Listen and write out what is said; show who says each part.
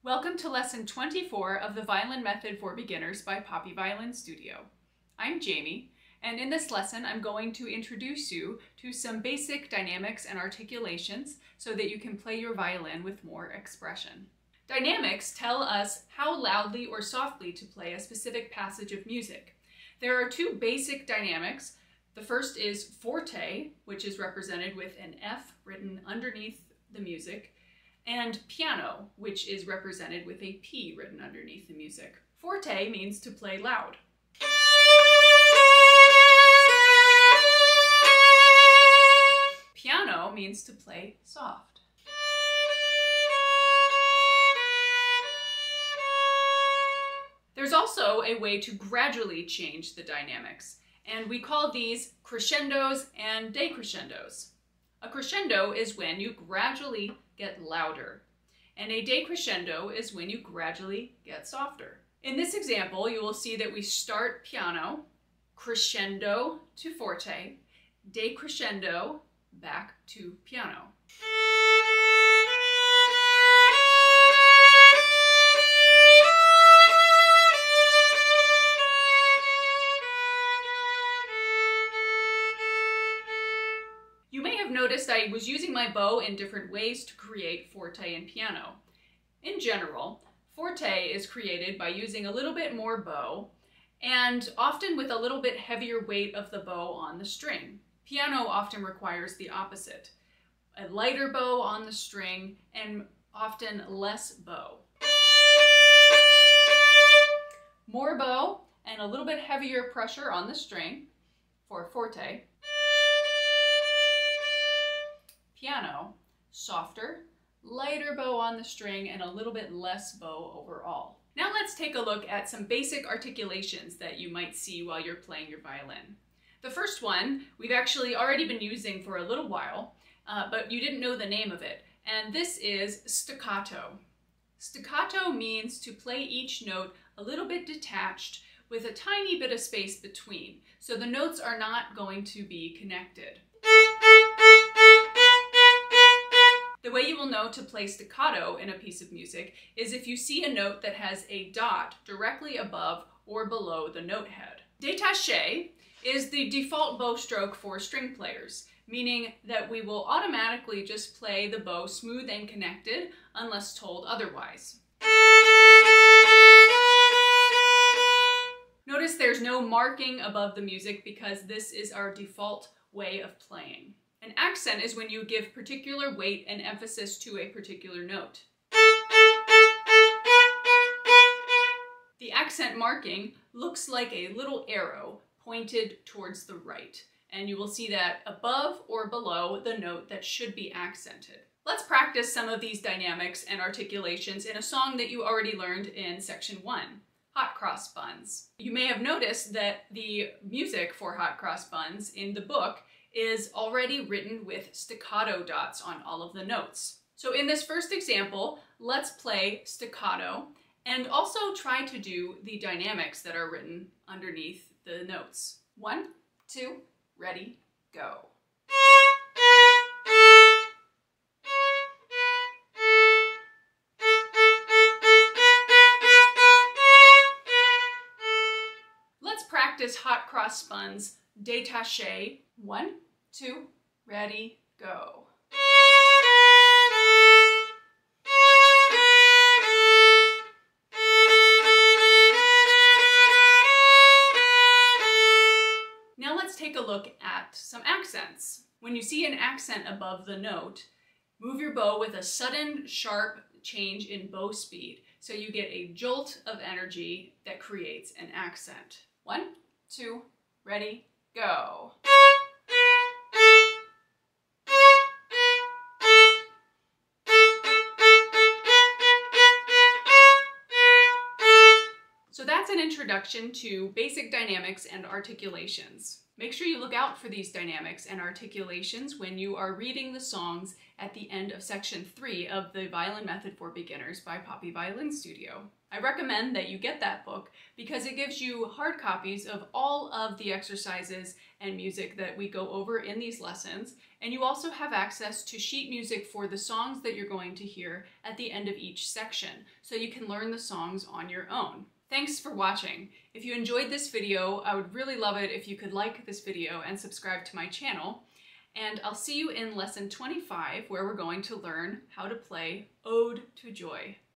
Speaker 1: Welcome to lesson 24 of the Violin Method for Beginners by Poppy Violin Studio. I'm Jamie, and in this lesson I'm going to introduce you to some basic dynamics and articulations so that you can play your violin with more expression. Dynamics tell us how loudly or softly to play a specific passage of music. There are two basic dynamics. The first is forte, which is represented with an F written underneath the music, and piano, which is represented with a P written underneath the music. Forte means to play loud. Piano means to play soft. There's also a way to gradually change the dynamics, and we call these crescendos and decrescendos. A crescendo is when you gradually get louder, and a decrescendo is when you gradually get softer. In this example, you will see that we start piano, crescendo to forte, decrescendo, back to piano. You may have noticed I was using my bow in different ways to create forte and piano. In general, forte is created by using a little bit more bow and often with a little bit heavier weight of the bow on the string. Piano often requires the opposite, a lighter bow on the string and often less bow. More bow and a little bit heavier pressure on the string for forte. Piano, softer, lighter bow on the string, and a little bit less bow overall. Now let's take a look at some basic articulations that you might see while you're playing your violin. The first one we've actually already been using for a little while, but you didn't know the name of it, and this is staccato. Staccato means to play each note a little bit detached with a tiny bit of space between, so the notes are not going to be connected. The way you will know to play staccato in a piece of music is if you see a note that has a dot directly above or below the note head. Detaché is the default bow stroke for string players, meaning that we will automatically just play the bow smooth and connected unless told otherwise. Notice there's no marking above the music because this is our default way of playing. An accent is when you give particular weight and emphasis to a particular note. The accent marking looks like a little arrow pointed towards the right, and you will see that above or below the note that should be accented. Let's practice some of these dynamics and articulations in a song that you already learned in section 1, Hot Cross Buns. You may have noticed that the music for Hot Cross Buns in the book is already written with staccato dots on all of the notes. So in this first example, let's play staccato and also try to do the dynamics that are written underneath the notes. 1, 2, ready, go. Let's practice Hot Cross Buns Detaché. 1, 2, ready, go. Now let's take a look at some accents. When you see an accent above the note, move your bow with a sudden, sharp change in bow speed so you get a jolt of energy that creates an accent. 1, 2, ready, go. So that's an introduction to basic dynamics and articulations. Make sure you look out for these dynamics and articulations when you are reading the songs at the end of section 3 of the Violin Method for Beginners by Poppy Violin Studio. I recommend that you get that book because it gives you hard copies of all of the exercises and music that we go over in these lessons, and you also have access to sheet music for the songs that you're going to hear at the end of each section, so you can learn the songs on your own. Thanks for watching. If you enjoyed this video, I would really love it if you could like this video and subscribe to my channel. And I'll see you in lesson 25, where we're going to learn how to play Ode to Joy.